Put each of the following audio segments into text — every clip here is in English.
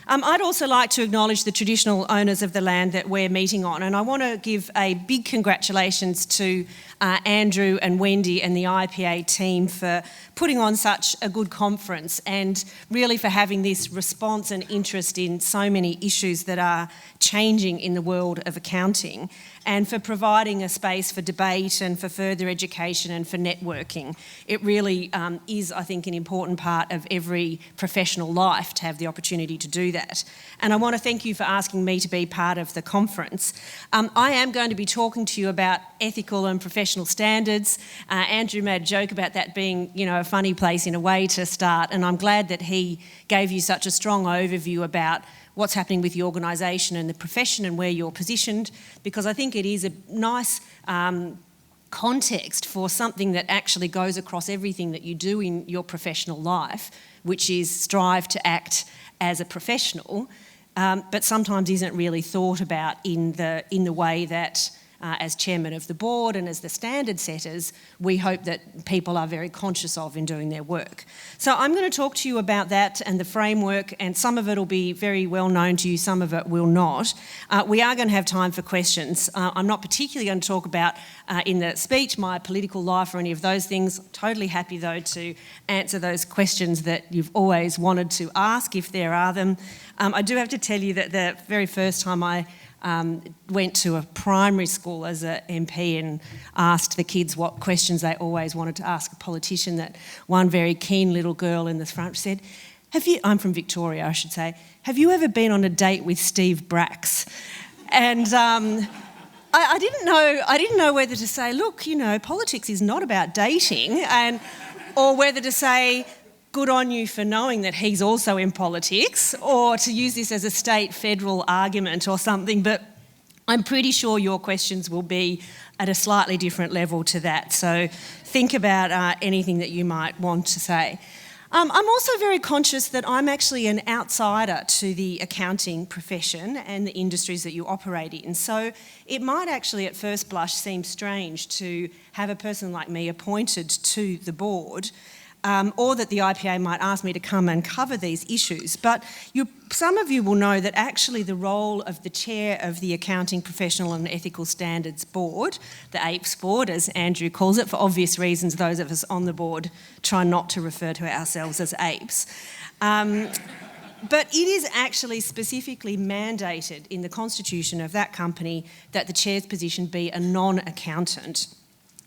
I'd also like to acknowledge the traditional owners of the land that we're meeting on, and I want to give a big congratulations to Andrew and Wendy and the IPA team for putting on such a good conference and really for having this response and interest in so many issues that are changing in the world of accounting, and for providing a space for debate and for further education and for networking. It really is, I think, an important part of every professional life to have the opportunity to do that. And I want to thank you for asking me to be part of the conference. I am going to be talking to you about ethical and professional standards. Andrew made a joke about that being, a funny place in a way to start, and I'm glad that he gave you such a strong overview about what's happening with the organisation and the profession and where you're positioned, because I think it is a nice context for something that actually goes across everything that you do in your professional life, which is strive to act as a professional, but sometimes isn't really thought about in the way that as chairman of the board and as the standard setters, we hope that people are very conscious of in doing their work. So I'm going to talk to you about that and the framework, and some of it will be very well known to you, some of it will not. We are going to have time for questions. I'm not particularly going to talk about in the speech my political life or any of those things. Totally happy though to answer those questions that you've always wanted to ask if there are them. I do have to tell you that the very first time I went to a primary school as an MP and asked the kids what questions they always wanted to ask a politician, that one very keen little girl in the front said, I'm from Victoria, I should say, have you ever been on a date with Steve Bracks? And I didn't know whether to say, look, politics is not about dating, or whether to say, good on you for knowing that he's also in politics, or to use this as a state-federal argument or something, but I'm pretty sure your questions will be at a slightly different level to that. So think about anything that you might want to say. I'm also very conscious that I'm actually an outsider to the accounting profession and the industries that you operate in. So it might actually at first blush seem strange to have a person like me appointed to the board, or that the IPA might ask me to come and cover these issues. But some of you will know that actually the role of the chair of the Accounting Professional and Ethical Standards Board, the APES board as Andrew calls it, for obvious reasons those of us on the board try not to refer to ourselves as APES. But it is actually specifically mandated in the constitution of that company that the chair's position be a non-accountant.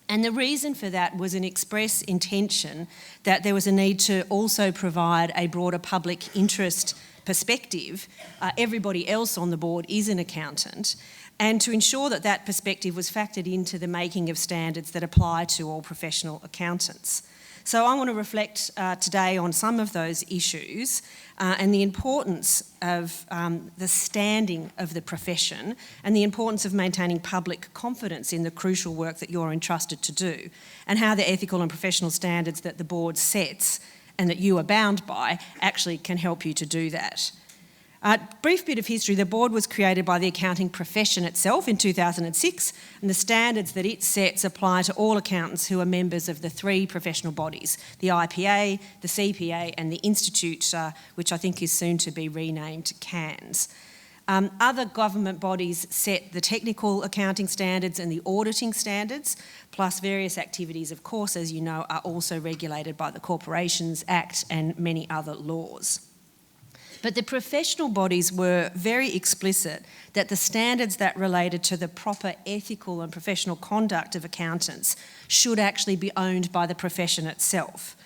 And the reason for that was an express intention that there was a need to also provide a broader public interest perspective. Everybody else on the board is an accountant, and to ensure that that perspective was factored into the making of standards that apply to all professional accountants. So I want to reflect today on some of those issues and the importance of the standing of the profession and the importance of maintaining public confidence in the crucial work that you're entrusted to do, and how the ethical and professional standards that the board sets and that you are bound by actually can help you to do that. Brief bit of history, the board was created by the accounting profession itself in 2006, and the standards that it sets apply to all accountants who are members of the three professional bodies, the IPA, the CPA and the Institute, which I think is soon to be renamed CANS. Other government bodies set the technical accounting standards and the auditing standards, plus various activities, of course, as you know, are also regulated by the Corporations Act and many other laws. But the professional bodies were very explicit that the standards that related to the proper ethical and professional conduct of accountants should actually be owned by the profession itself.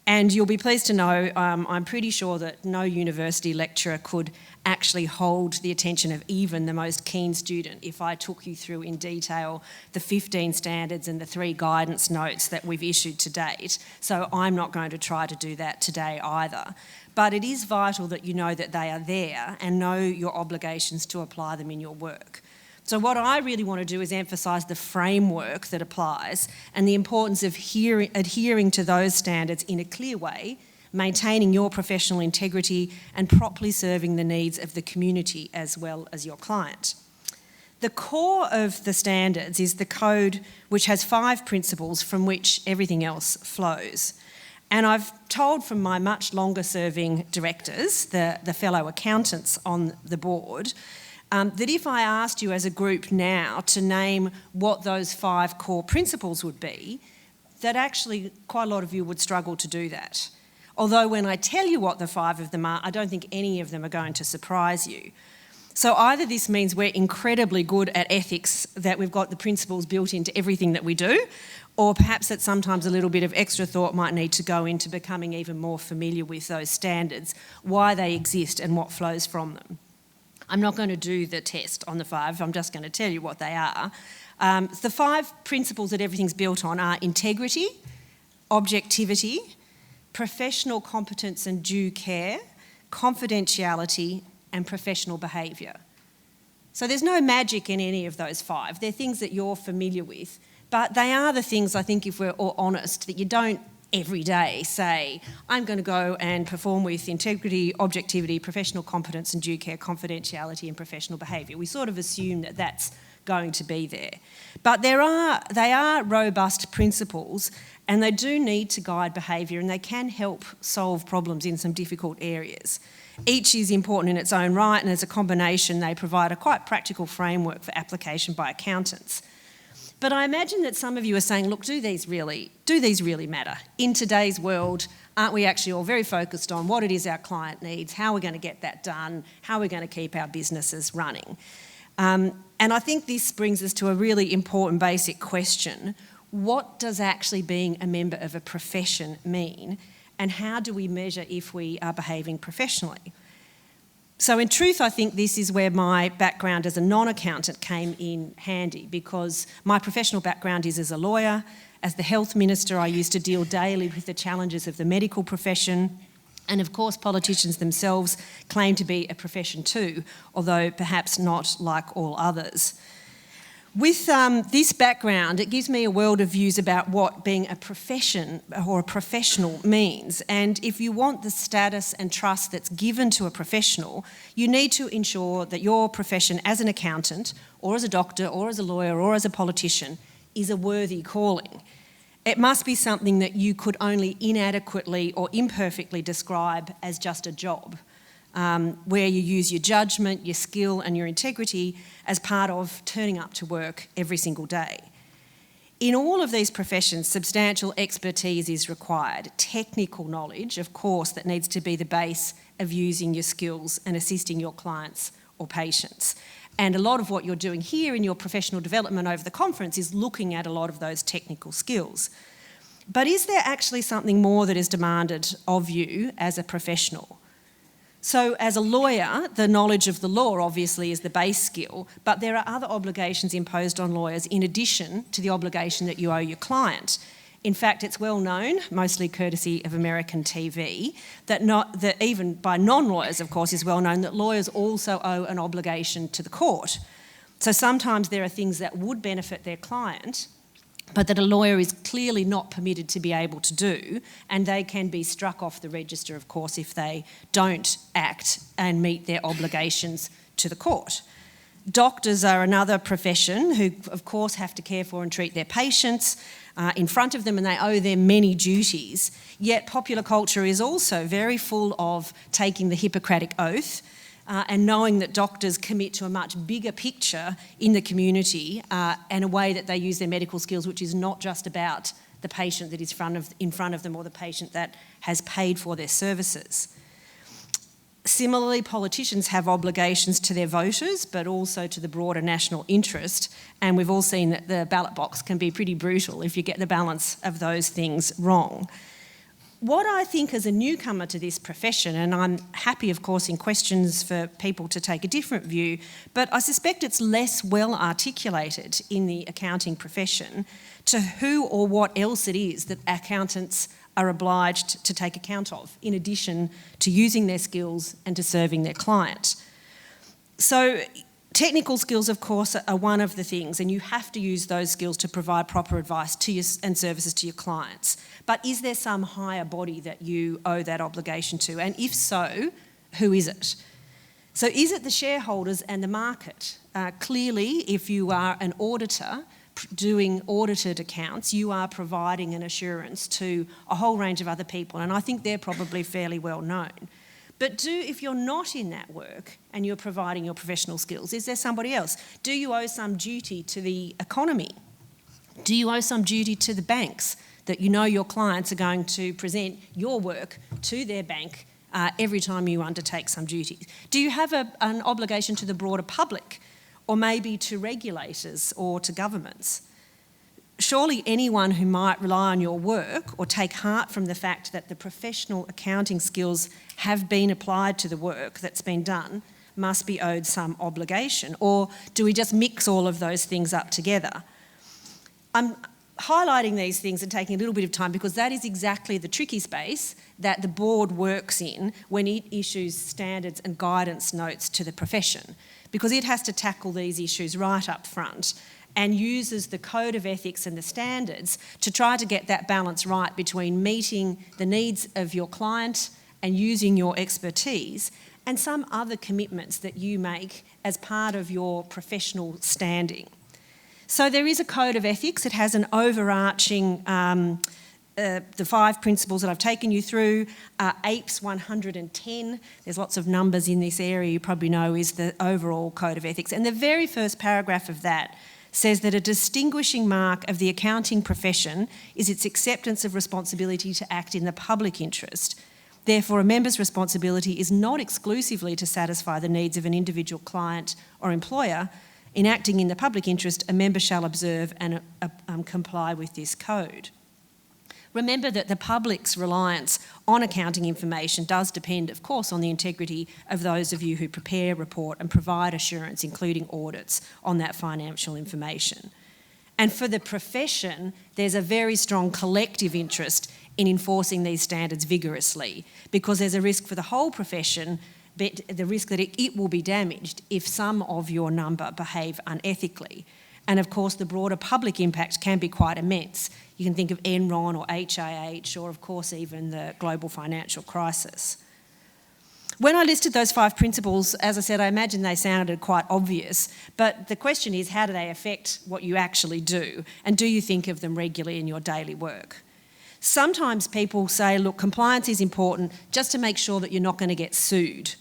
And you'll be pleased to know, I'm pretty sure that no university lecturer could actually hold the attention of even the most keen student if I took you through in detail the 15 standards and the 3 guidance notes that we've issued to date. So I'm not going to try to do that today either. But it is vital that you know that they are there and know your obligations to apply them in your work. So what I really want to do is emphasise the framework that applies and the importance of adhering to those standards in a clear way, maintaining your professional integrity and properly serving the needs of the community as well as your client. The core of the standards is the code, which has 5 principles from which everything else flows. And I've told from my much longer serving directors, the fellow accountants on the board, that if I asked you as a group now to name what those 5 core principles would be, that actually quite a lot of you would struggle to do that. Although when I tell you what the 5 of them are, I don't think any of them are going to surprise you. So either this means we're incredibly good at ethics, that we've got the principles built into everything that we do, or perhaps that sometimes a little bit of extra thought might need to go into becoming even more familiar with those standards, why they exist and what flows from them. I'm not going to do the test on the 5, I'm just going to tell you what they are. The 5 principles that everything's built on are integrity, objectivity, professional competence and due care, confidentiality, and professional behaviour. So there's no magic in any of those 5. They're things that you're familiar with, but they are the things, I think, if we're all honest, that you don't every day say, I'm going to go and perform with integrity, objectivity, professional competence and due care, confidentiality and professional behaviour. We sort of assume that that's going to be there. But they are robust principles, and they do need to guide behaviour, and they can help solve problems in some difficult areas. Each is important in its own right, and as a combination they provide a quite practical framework for application by accountants. But I imagine that some of you are saying, look, do these really matter? In today's world, aren't we actually all very focused on what it is our client needs, how we're going to get that done, how we're going to keep our businesses running? And I think this brings us to a really important basic question. What does actually being a member of a profession mean? And how do we measure if we are behaving professionally? So in truth, I think this is where my background as a non-accountant came in handy, because my professional background is as a lawyer. As the health minister, I used to deal daily with the challenges of the medical profession. And of course, politicians themselves claim to be a profession too, although perhaps not like all others. With this background, it gives me a world of views about what being a profession or a professional means. And if you want the status and trust that's given to a professional, you need to ensure that your profession as an accountant or as a doctor or as a lawyer or as a politician is a worthy calling. It must be something that you could only inadequately or imperfectly describe as just a job. Where you use your judgment, your skill and your integrity as part of turning up to work every single day. In all of these professions, substantial expertise is required. Technical knowledge, of course, that needs to be the base of using your skills and assisting your clients or patients. And a lot of what you're doing here in your professional development over the conference is looking at a lot of those technical skills. But is there actually something more that is demanded of you as a professional? So as a lawyer, the knowledge of the law obviously is the base skill, but there are other obligations imposed on lawyers in addition to the obligation that you owe your client. In fact, it's well known, mostly courtesy of American TV, that even by non-lawyers, of course, is well known that lawyers also owe an obligation to the court. So sometimes there are things that would benefit their client, but that a lawyer is clearly not permitted to be able to do, and they can be struck off the register, of course, if they don't act and meet their obligations to the court. Doctors are another profession who, of course, have to care for and treat their patients in front of them, and they owe them many duties. Yet popular culture is also very full of taking the Hippocratic Oath, and knowing that doctors commit to a much bigger picture in the community and a way that they use their medical skills, which is not just about the patient that is in front of them or the patient that has paid for their services. Similarly, politicians have obligations to their voters, but also to the broader national interest, and we've all seen that the ballot box can be pretty brutal if you get the balance of those things wrong. What I think as a newcomer to this profession, and I'm happy, of course, in questions for people to take a different view, but I suspect it's less well articulated in the accounting profession to who or what else it is that accountants are obliged to take account of, in addition to using their skills and to serving their client. So technical skills, of course, are one of the things, and you have to use those skills to provide proper advice to you and services to your clients. But is there some higher body that you owe that obligation to? And if so, who is it? So is it the shareholders and the market? Clearly, if you are an auditor, doing audited accounts, you are providing an assurance to a whole range of other people, and I think they're probably fairly well known. But if you're not in that work and you're providing your professional skills, is there somebody else? Do you owe some duty to the economy? Do you owe some duty to the banks that you know your clients are going to present your work to their bank every time you undertake some duties? Do you have an obligation to the broader public, or maybe to regulators or to governments? Surely anyone who might rely on your work or take heart from the fact that the professional accounting skills have been applied to the work that's been done must be owed some obligation. Or do we just mix all of those things up together? I'm highlighting these things and taking a little bit of time because that is exactly the tricky space that the board works in when it issues standards and guidance notes to the profession, because it has to tackle these issues right up front and uses the code of ethics and the standards to try to get that balance right between meeting the needs of your client and using your expertise and some other commitments that you make as part of your professional standing. So there is a code of ethics. It has an overarching, the 5 principles that I've taken you through, APES 110. There's lots of numbers in this area, you probably know, is the overall code of ethics. And the very first paragraph of that says that a distinguishing mark of the accounting profession is its acceptance of responsibility to act in the public interest. Therefore, a member's responsibility is not exclusively to satisfy the needs of an individual client or employer. In acting in the public interest, a member shall observe and comply with this code. Remember that the public's reliance on accounting information does depend, of course, on the integrity of those of you who prepare, report and provide assurance, including audits, on that financial information. And for the profession, there's a very strong collective interest in enforcing these standards vigorously, because there's a risk for the whole profession, but the risk that it will be damaged if some of your number behave unethically. And of course, the broader public impact can be quite immense. You can think of Enron or HIH, or of course even the global financial crisis. When I listed those 5 principles, as I said, I imagine they sounded quite obvious, but the question is, how do they affect what you actually do? And do you think of them regularly in your daily work? Sometimes people say, look, compliance is important just to make sure that you're not going to get sued.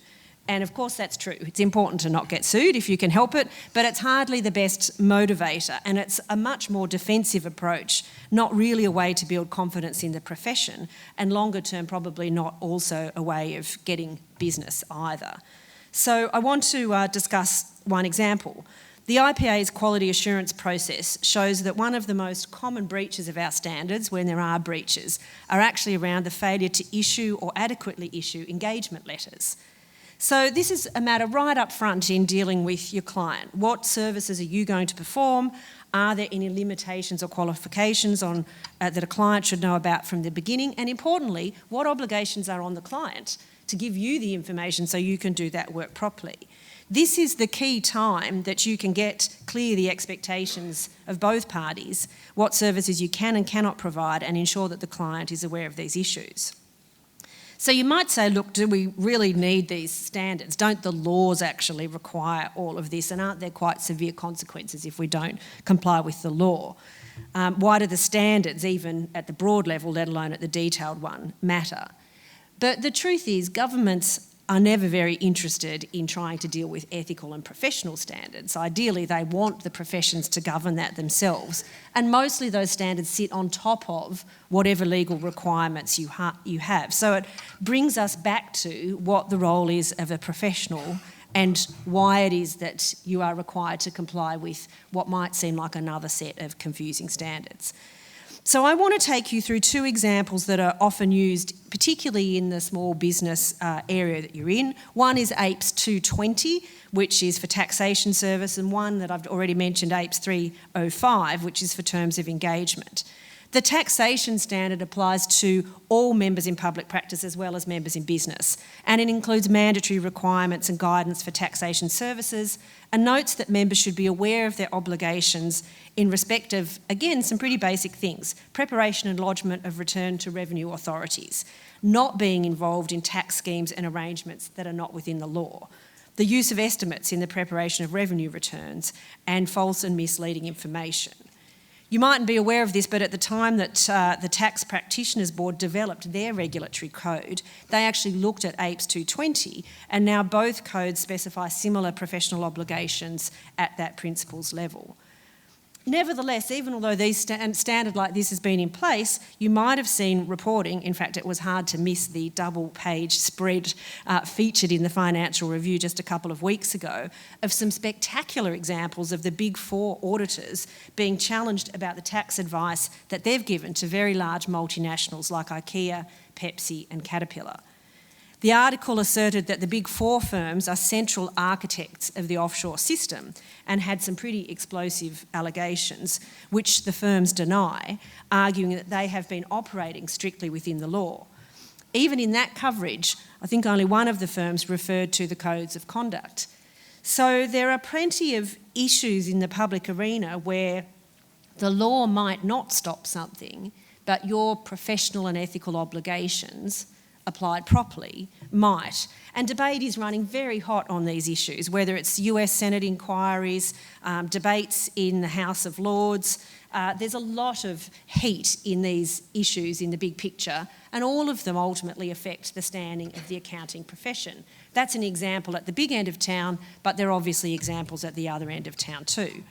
And of course that's true. It's important to not get sued if you can help it, but it's hardly the best motivator, and it's a much more defensive approach, not really a way to build confidence in the profession, and longer term probably not also a way of getting business either. So I want to discuss one example. The IPA's quality assurance process shows that one of the most common breaches of our standards, when there are breaches, are actually around the failure to issue or adequately issue engagement letters. So this is a matter right up front in dealing with your client. What services are you going to perform? Are there any limitations or qualifications on that a client should know about from the beginning? And importantly, what obligations are on the client to give you the information so you can do that work properly? This is the key time that you can get clear the expectations of both parties, what services you can and cannot provide, and ensure that the client is aware of these issues. So you might say, look, do we really need these standards? Don't the laws actually require all of this? And aren't there quite severe consequences if we don't comply with the law? Why do the standards, even at the broad level, let alone at the detailed one, matter? But the truth is, governments are never very interested in trying to deal with ethical and professional standards. Ideally, they want the professions to govern that themselves, and mostly those standards sit on top of whatever legal requirements you have. So it brings us back to what the role is of a professional and why it is that you are required to comply with what might seem like another set of confusing standards. So I want to take you through 2 examples that are often used, particularly in the small business area that you're in. One is APES 220, which is for taxation service, and one that I've already mentioned, APES 305, which is for terms of engagement. The taxation standard applies to all members in public practice as well as members in business, and it includes mandatory requirements and guidance for taxation services, and notes that members should be aware of their obligations in respect of, again, some pretty basic things: preparation and lodgement of return to revenue authorities, not being involved in tax schemes and arrangements that are not within the law, the use of estimates in the preparation of revenue returns, and false and misleading information. You mightn't be aware of this, but at the time that the Tax Practitioners Board developed their regulatory code, they actually looked at APES 220, and now both codes specify similar professional obligations at that principles level. Nevertheless, even although these standard like this has been in place, you might have seen reporting, in fact it was hard to miss the double-page spread featured in the Financial Review just a couple of weeks ago, of some spectacular examples of the Big Four auditors being challenged about the tax advice that they've given to very large multinationals like IKEA, Pepsi and Caterpillar. The article asserted that the Big Four firms are central architects of the offshore system and had some pretty explosive allegations, which the firms deny, arguing that they have been operating strictly within the law. Even in that coverage, I think only one of the firms referred to the codes of conduct. So there are plenty of issues in the public arena where the law might not stop something, but your professional and ethical obligations applied properly, might. And debate is running very hot on these issues, whether it's US Senate inquiries, debates in the House of Lords. There's a lot of heat in these issues in the big picture, and all of them ultimately affect the standing of the accounting profession. That's an example at the big end of town, but there are obviously examples at the other end of town too.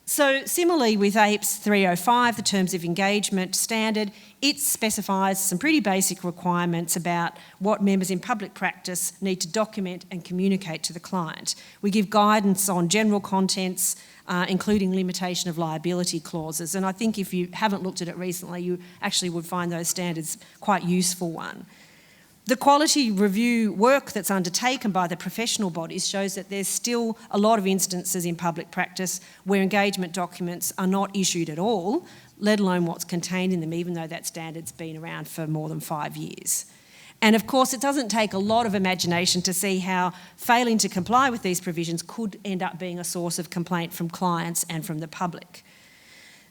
So similarly with APES 305, the Terms of Engagement standard, it specifies some pretty basic requirements about what members in public practice need to document and communicate to the client. We give guidance on general contents, including limitation of liability clauses, and I think if you haven't looked at it recently, you actually would find those standards quite useful one. The quality review work that's undertaken by the professional bodies shows that there's still a lot of instances in public practice where engagement documents are not issued at all, let alone what's contained in them, even though that standard's been around for more than 5 years. And of course, it doesn't take a lot of imagination to see how failing to comply with these provisions could end up being a source of complaint from clients and from the public.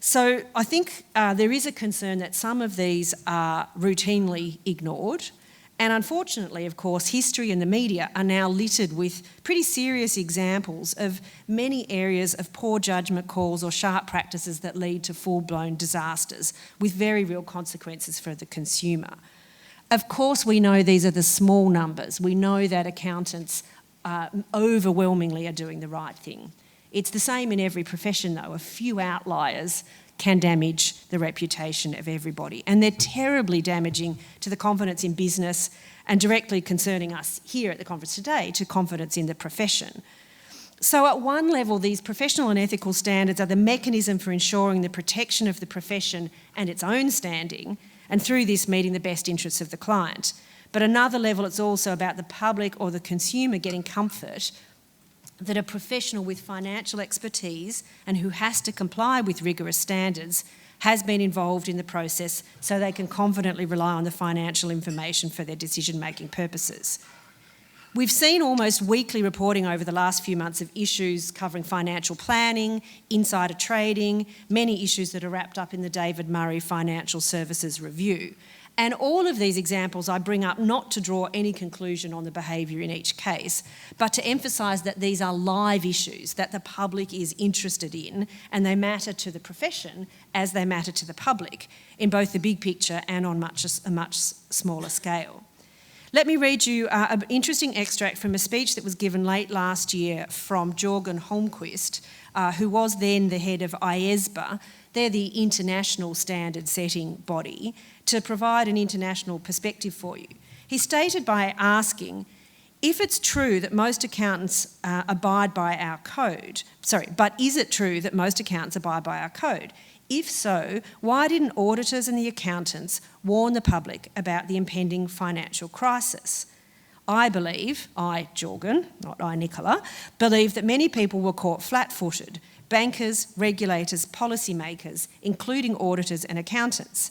So I think there is a concern that some of these are routinely ignored. And unfortunately, of course, history and the media are now littered with pretty serious examples of many areas of poor judgment calls or sharp practices that lead to full-blown disasters with very real consequences for the consumer. Of course, we know these are the small numbers. We know that accountants overwhelmingly are doing the right thing. It's the same in every profession, though. A few outliers can damage the reputation of everybody. And they're terribly damaging to the confidence in business and directly concerning us here at the conference today to confidence in the profession. So at one level, these professional and ethical standards are the mechanism for ensuring the protection of the profession and its own standing, and through this meeting the best interests of the client. But another level, it's also about the public or the consumer getting comfort that a professional with financial expertise and who has to comply with rigorous standards has been involved in the process so they can confidently rely on the financial information for their decision-making purposes. We've seen almost weekly reporting over the last few months of issues covering financial planning, insider trading, many issues that are wrapped up in the David Murray Financial Services Review. And all of these examples I bring up not to draw any conclusion on the behaviour in each case, but to emphasise that these are live issues that the public is interested in, and they matter to the profession as they matter to the public, in both the big picture and on a much smaller scale. Let me read you an interesting extract from a speech that was given late last year from Jörgen Holmqvist, who was then the head of IESBA. They're the international standard setting body, to provide an international perspective for you. He stated by asking, if it's true that most accountants abide by our code, but is it true that most accountants abide by our code? If so, why didn't auditors and the accountants warn the public about the impending financial crisis? I believe, Jörgen, not Nicola, believe that many people were caught flat-footed, bankers, regulators, policymakers, including auditors and accountants.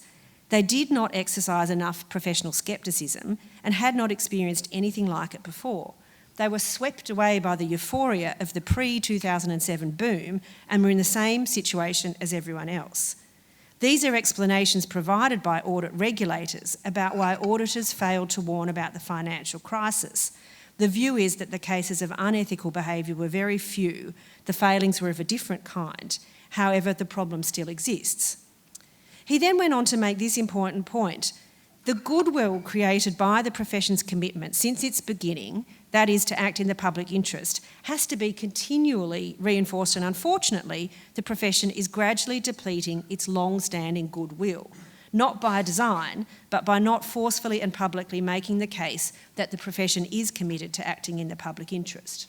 They did not exercise enough professional scepticism and had not experienced anything like it before. They were swept away by the euphoria of the pre-2007 boom and were in the same situation as everyone else. These are explanations provided by audit regulators about why auditors failed to warn about the financial crisis. The view is that the cases of unethical behaviour were very few. The failings were of a different kind. However, the problem still exists. He then went on to make this important point. The goodwill created by the profession's commitment since its beginning, that is to act in the public interest, has to be continually reinforced, and unfortunately the profession is gradually depleting its long-standing goodwill, not by design, but by not forcefully and publicly making the case that the profession is committed to acting in the public interest.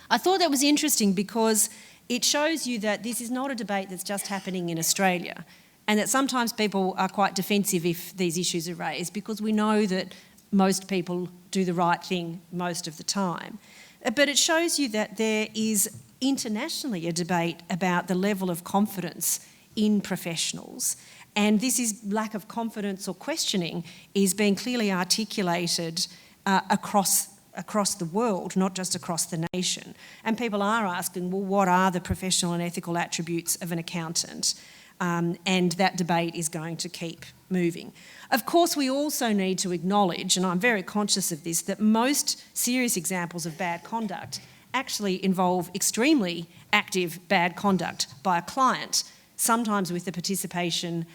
I thought that was interesting because it shows you that this is not a debate that's just happening in Australia, and that sometimes people are quite defensive if these issues are raised, because we know that most people do the right thing most of the time. But it shows you that there is internationally a debate about the level of confidence in professionals, and this is lack of confidence or questioning is being clearly articulated across the world, not just across the nation. And people are asking, well, what are the professional and ethical attributes of an accountant? And that debate is going to keep moving. Of course, we also need to acknowledge, and I'm very conscious of this, that most serious examples of bad conduct actually involve extremely active bad conduct by a client, sometimes with the participation,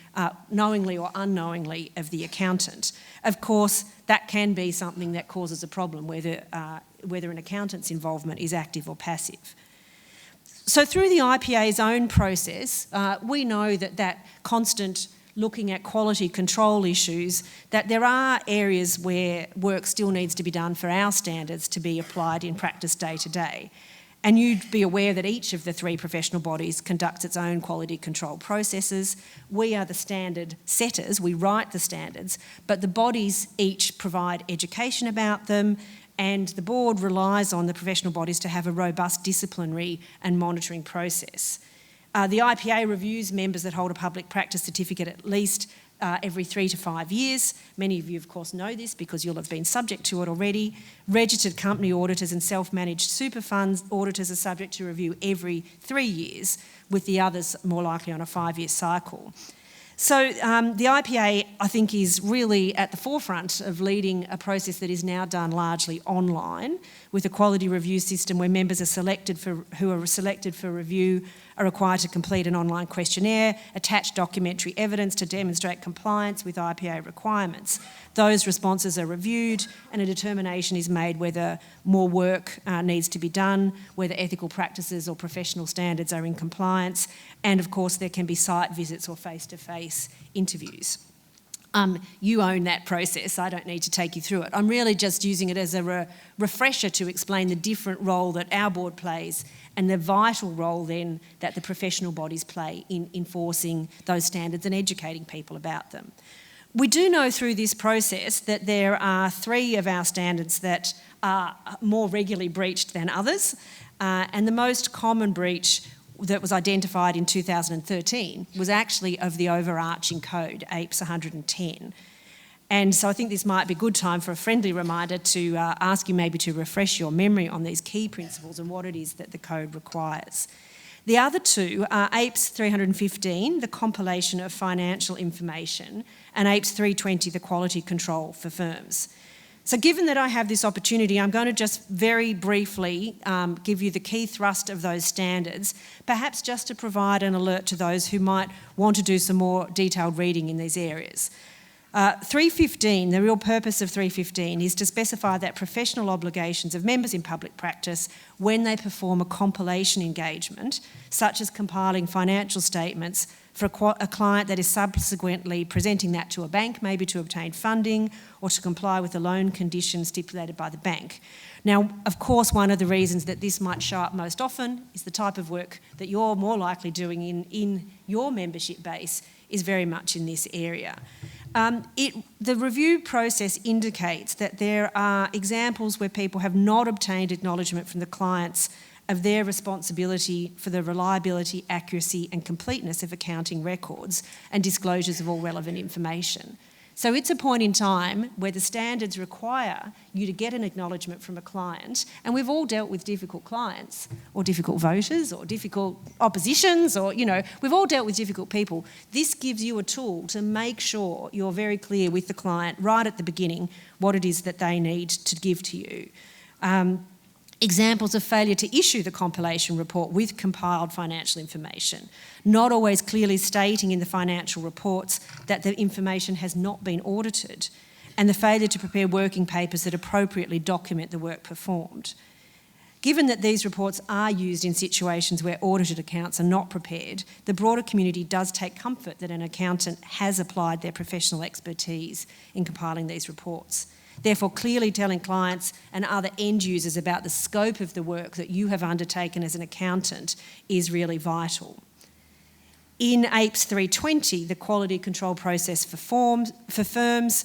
knowingly or unknowingly, of the accountant. Of course, that can be something that causes a problem, whether an accountant's involvement is active or passive. So through the IPA's own process, we know that constant looking at quality control issues, that there are areas where work still needs to be done for our standards to be applied in practice day to day. And you'd be aware that each of the three professional bodies conducts its own quality control processes. We are the standard setters, we write the standards, but the bodies each provide education about them, and the board relies on the professional bodies to have a robust disciplinary and monitoring process. The IPA reviews members that hold a public practice certificate at least every 3 to 5 years. Many of you, of course, know this because you'll have been subject to it already. Registered company auditors and self-managed super funds auditors are subject to review every 3 years, with the others more likely on a 5-year cycle. So the IPA, I think, is really at the forefront of leading a process that is now done largely online, with a quality review system where members who are selected for review are required to complete an online questionnaire, attach documentary evidence to demonstrate compliance with IPA requirements. Those responses are reviewed and a determination is made whether more work needs to be done, whether ethical practices or professional standards are in compliance, and of course there can be site visits or face-to-face interviews. You own that process, I don't need to take you through it. I'm really just using it as a refresher to explain the different role that our board plays and the vital role then that the professional bodies play in enforcing those standards and educating people about them. We do know through this process that there are 3 of our standards that are more regularly breached than others, and the most common breach that was identified in 2013 was actually of the overarching code, APES 110. And so I think this might be a good time for a friendly reminder to ask you maybe to refresh your memory on these key principles and what it is that the code requires. The other 2 are APES 315, the compilation of financial information, and APES 320, the quality control for firms. So given that I have this opportunity, I'm going to just very briefly give you the key thrust of those standards, perhaps just to provide an alert to those who might want to do some more detailed reading in these areas. 315, the real purpose of 315 is to specify that professional obligations of members in public practice when they perform a compilation engagement, such as compiling financial statements for a client that is subsequently presenting that to a bank, maybe to obtain funding or to comply with the loan conditions stipulated by the bank. Now, of course, one of the reasons that this might show up most often is the type of work that you're more likely doing in your membership base is very much in this area. The review process indicates that there are examples where people have not obtained acknowledgement from the clients of their responsibility for the reliability, accuracy and completeness of accounting records and disclosures of all relevant information. So it's a point in time where the standards require you to get an acknowledgement from a client, and we've all dealt with difficult clients or difficult voters or difficult oppositions or, we've all dealt with difficult people. This gives you a tool to make sure you're very clear with the client right at the beginning what it is that they need to give to you. Examples of failure to issue the compilation report with compiled financial information, not always clearly stating in the financial reports that the information has not been audited, and the failure to prepare working papers that appropriately document the work performed. Given that these reports are used in situations where audited accounts are not prepared, the broader community does take comfort that an accountant has applied their professional expertise in compiling these reports. Therefore, clearly telling clients and other end users about the scope of the work that you have undertaken as an accountant is really vital. In APES 320, the quality control process for firms,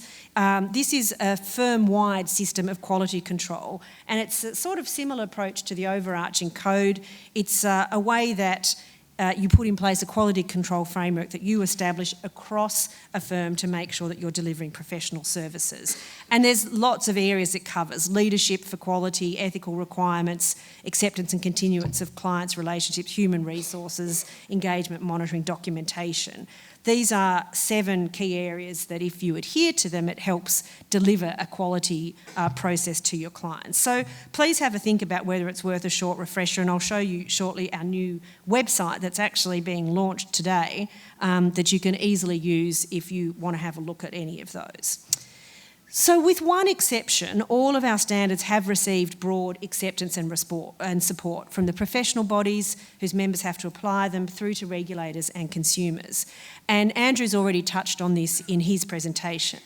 this is a firm-wide system of quality control, and it's a sort of similar approach to the overarching code. It's a way that you put in place a quality control framework that you establish across a firm to make sure that you're delivering professional services. And there's lots of areas it covers: leadership for quality, ethical requirements, acceptance and continuance of clients' relationships, human resources, engagement monitoring, documentation. These are 7 key areas that if you adhere to them, it helps deliver a quality process to your clients. So please have a think about whether it's worth a short refresher, and I'll show you shortly our new website that's actually being launched today that you can easily use if you want to have a look at any of those. So with one exception, all of our standards have received broad acceptance and support from the professional bodies whose members have to apply them, through to regulators and consumers. And Andrew's already touched on this in his presentation.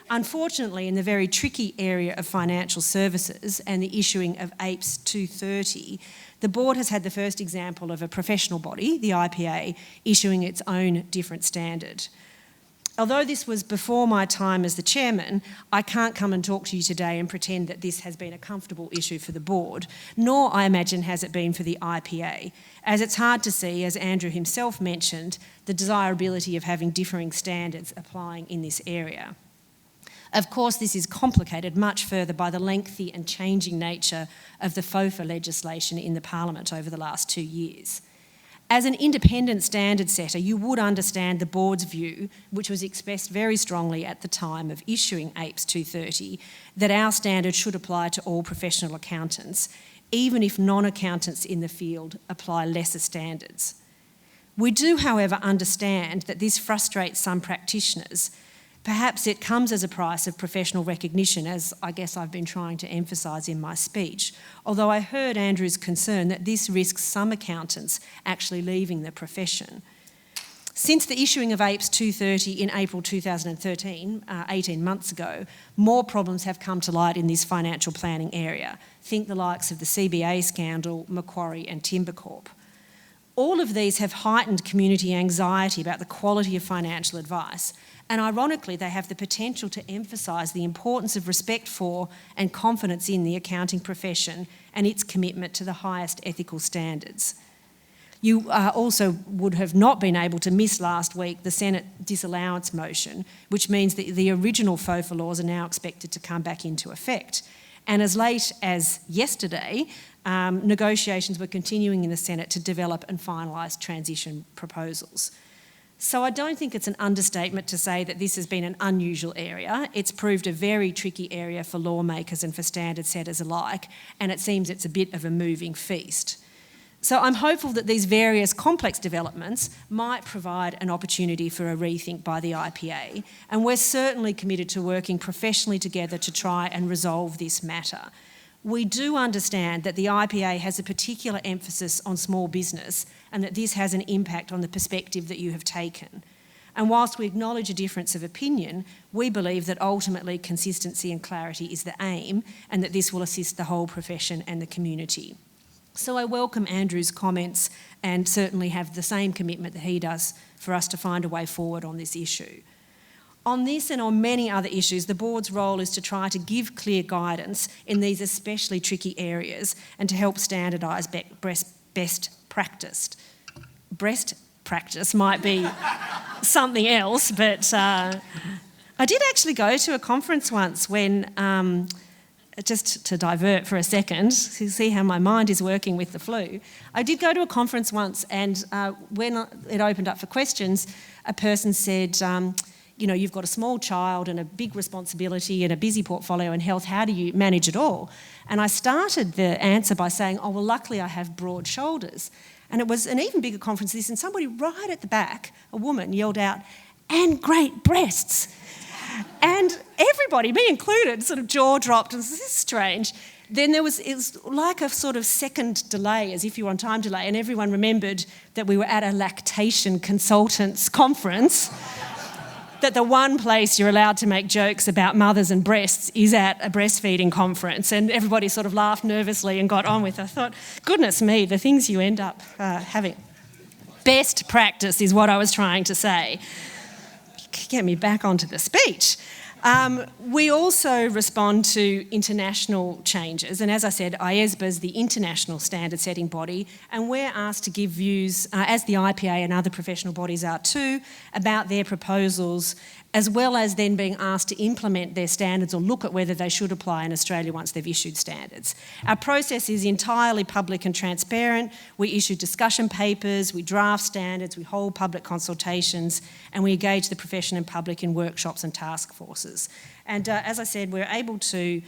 Unfortunately, in the very tricky area of financial services and the issuing of APES 230, the board has had the first example of a professional body, the IPA, issuing its own different standard. Although this was before my time as the chairman, I can't come and talk to you today and pretend that this has been a comfortable issue for the board, nor, I imagine, has it been for the IPA, as it's hard to see, as Andrew himself mentioned, the desirability of having differing standards applying in this area. Of course, this is complicated much further by the lengthy and changing nature of the FOFA legislation in the Parliament over the last 2 years. As an independent standard setter, you would understand the board's view, which was expressed very strongly at the time of issuing APES 230, that our standard should apply to all professional accountants, even if non-accountants in the field apply lesser standards. We do, however, understand that this frustrates some practitioners. Perhaps it comes as a price of professional recognition, as I guess I've been trying to emphasise in my speech, although I heard Andrew's concern that this risks some accountants actually leaving the profession. Since the issuing of APES 230 in April 2013, 18 months ago, more problems have come to light in this financial planning area. Think the likes of the CBA scandal, Macquarie and Timbercorp. All of these have heightened community anxiety about the quality of financial advice, and ironically they have the potential to emphasise the importance of respect for and confidence in the accounting profession and its commitment to the highest ethical standards. You also would have not been able to miss last week the Senate disallowance motion, which means that the original FOFA laws are now expected to come back into effect. And as late as yesterday, negotiations were continuing in the Senate to develop and finalise transition proposals. So I don't think it's an understatement to say that this has been an unusual area. It's proved a very tricky area for lawmakers and for standard setters alike, and it seems it's a bit of a moving feast. So I'm hopeful that these various complex developments might provide an opportunity for a rethink by the IPA, and we're certainly committed to working professionally together to try and resolve this matter. We do understand that the IPA has a particular emphasis on small business and that this has an impact on the perspective that you have taken. And whilst we acknowledge a difference of opinion, we believe that ultimately consistency and clarity is the aim and that this will assist the whole profession and the community. So I welcome Andrew's comments and certainly have the same commitment that he does for us to find a way forward on this issue. On this and on many other issues, the board's role is to try to give clear guidance in these especially tricky areas and to help standardise best practice. Breast practice might be something else, but I did actually go to a conference once when, just to divert for a second, to see how my mind is working with the flu, I did go to a conference once and when it opened up for questions, a person said, you've got a small child and a big responsibility and a busy portfolio and health, how do you manage it all? And I started the answer by saying, oh, well, luckily I have broad shoulders. And it was an even bigger conference than this, and somebody right at the back, a woman, yelled out, and great breasts. And everybody, me included, sort of jaw dropped, and this is strange. Then it was like a sort of second delay, as if you were on time delay, and everyone remembered that we were at a lactation consultants conference, that the one place you're allowed to make jokes about mothers and breasts is at a breastfeeding conference, and everybody sort of laughed nervously and got on with it. I thought, goodness me, the things you end up having. Best practice is what I was trying to say. Get me back onto the speech. We also respond to international changes, and as I said, IESBA is the international standard setting body, and we're asked to give views, as the IPA and other professional bodies are too, about their proposals, as well as then being asked to implement their standards or look at whether they should apply in Australia once they've issued standards. Our process is entirely public and transparent. We issue discussion papers, we draft standards, we hold public consultations, and we engage the profession and public in workshops and task forces. And as I said, we're able to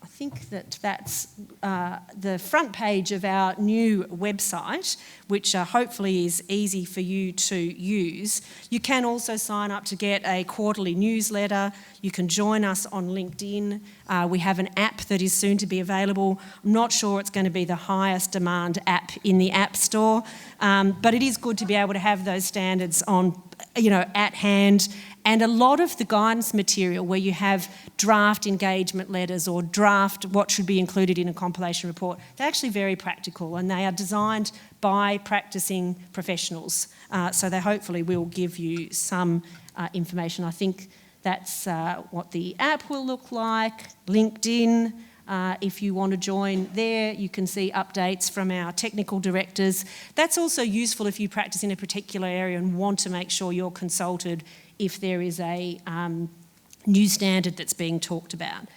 I think that's the front page of our new website, which hopefully is easy for you to use. You can also sign up to get a quarterly newsletter. You can join us on LinkedIn. We have an app that is soon to be available. I'm not sure it's going to be the highest demand app in the App Store, but it is good to be able to have those standards on, at hand. And a lot of the guidance material where you have draft engagement letters or draft what should be included in a compilation report, they're actually very practical, and they are designed by practicing professionals. So they hopefully will give you some information. I think that's what the app will look like. LinkedIn, if you want to join there, you can see updates from our technical directors. That's also useful if you practice in a particular area and want to make sure you're consulted if there is a new standard that's being talked about.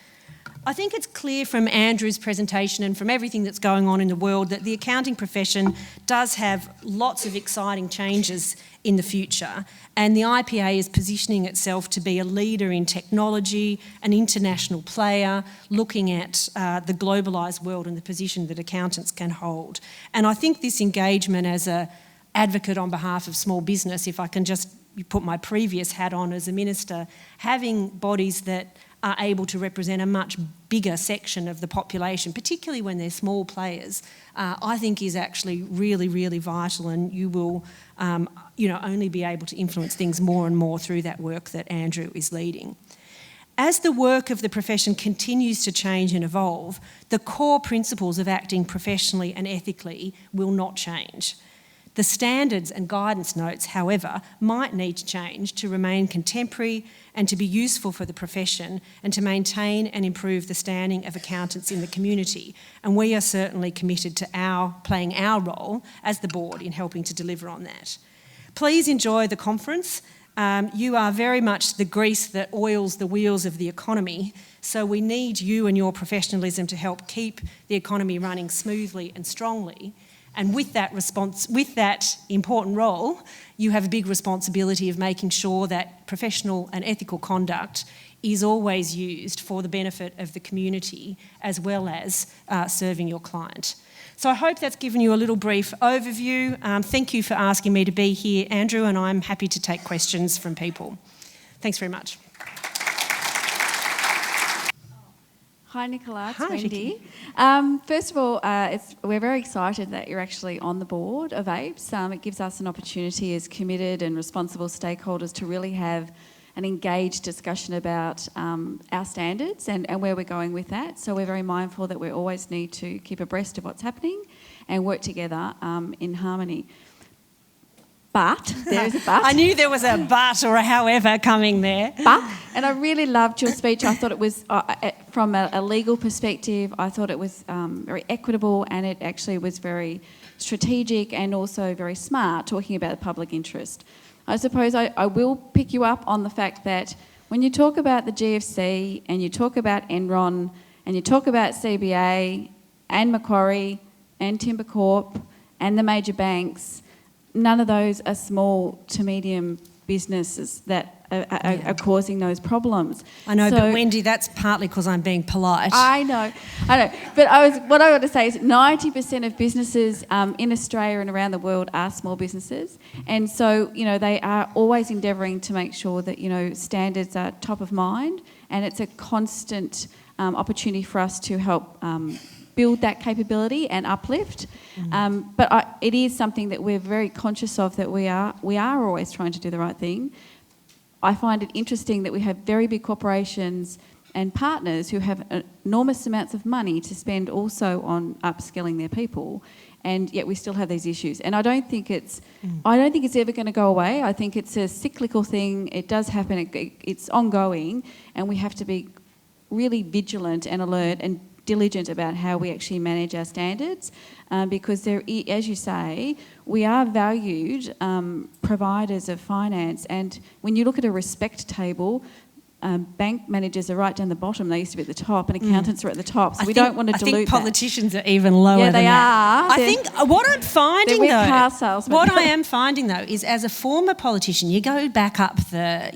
I think it's clear from Andrew's presentation and from everything that's going on in the world that the accounting profession does have lots of exciting changes in the future, and the IPA is positioning itself to be a leader in technology, an international player, looking at the globalised world and the position that accountants can hold. And I think this engagement as an advocate on behalf of small business, if I can just put my previous hat on as a minister, having bodies that are able to represent a much bigger section of the population, particularly when they're small players, I think is actually really, really vital, and you will only be able to influence things more and more through that work that Andrew is leading. As the work of the profession continues to change and evolve, the core principles of acting professionally and ethically will not change. The standards and guidance notes, however, might need to change to remain contemporary and to be useful for the profession and to maintain and improve the standing of accountants in the community. And we are certainly committed to playing our role as the board in helping to deliver on that. Please enjoy the conference. You are very much the grease that oils the wheels of the economy, so we need you and your professionalism to help keep the economy running smoothly and strongly. And with that important role, you have a big responsibility of making sure that professional and ethical conduct is always used for the benefit of the community as well as serving your client. So I hope that's given you a little brief overview. Thank you for asking me to be here, Andrew, and I'm happy to take questions from people. Thanks very much. Hi Nicola, it's Hi, Wendy. First of all, we're very excited that you're actually on the board of APES. It gives us an opportunity as committed and responsible stakeholders to really have an engaged discussion about our standards and where we're going with that. So we're very mindful that we always need to keep abreast of what's happening and work together in harmony. But, there is a but. I knew there was a but or a however coming there. But, and I really loved your speech. I thought it was, from a legal perspective, I thought it was very equitable, and it actually was very strategic and also very smart, talking about the public interest. I suppose I will pick you up on the fact that when you talk about the GFC and you talk about Enron and you talk about CBA and Macquarie and Timber Corp and the major banks, none of those are small to medium businesses that are causing those problems. I know, So- but Wendy, that's partly because I'm being polite. I know. But what I want to say is 90% of businesses in Australia and around the world are small businesses. And so, they are always endeavouring to make sure that, standards are top of mind, and it's a constant opportunity for us to help build that capability and uplift. But it is something that we're very conscious of, that we are always trying to do the right thing. I find it interesting that we have very big corporations and partners who have enormous amounts of money to spend also on upskilling their people, and yet we still have these issues. And I don't think it's ever going to go away. I think it's a cyclical thing. It does happen. It's ongoing, and we have to be really vigilant and alert and diligent about how we actually manage our standards, because as you say, we are valued providers of finance, and when you look at a respect table, bank managers are right down the bottom. They used to be at the top, and accountants are at the top. So we don't want to dilute that. I think politicians are even lower than that. Yeah, I think what I'm finding they're with car salesmen. What I am finding though is, as a former politician, you go back up the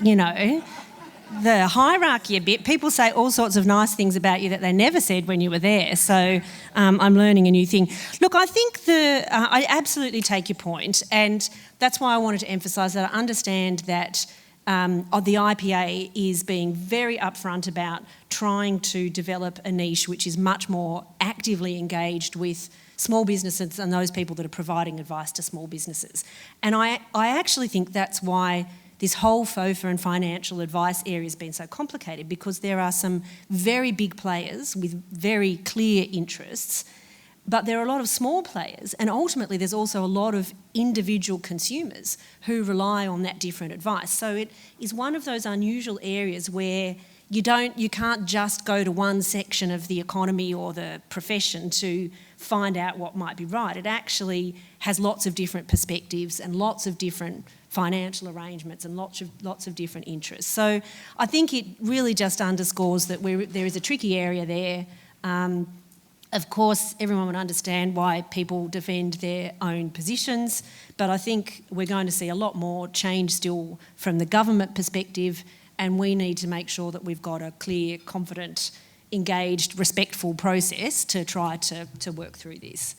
hierarchy a bit. People say all sorts of nice things about you that they never said when you were there. So I'm learning a new thing. Look, I think I absolutely take your point, and that's why I wanted to emphasise that I understand that the IPA is being very upfront about trying to develop a niche which is much more actively engaged with small businesses and those people that are providing advice to small businesses. And I actually think that's why this whole FOFA and financial advice area has been so complicated, because there are some very big players with very clear interests, but there are a lot of small players, and ultimately there's also a lot of individual consumers who rely on that different advice. So it is one of those unusual areas where you can't just go to one section of the economy or the profession to find out what might be right. It actually has lots of different perspectives and lots of different financial arrangements and lots of different interests. So I think it really just underscores that there is a tricky area there. Of course, everyone would understand why people defend their own positions, but I think we're going to see a lot more change still from the government perspective, and we need to make sure that we've got a clear, confident, engaged, respectful process to try to work through this.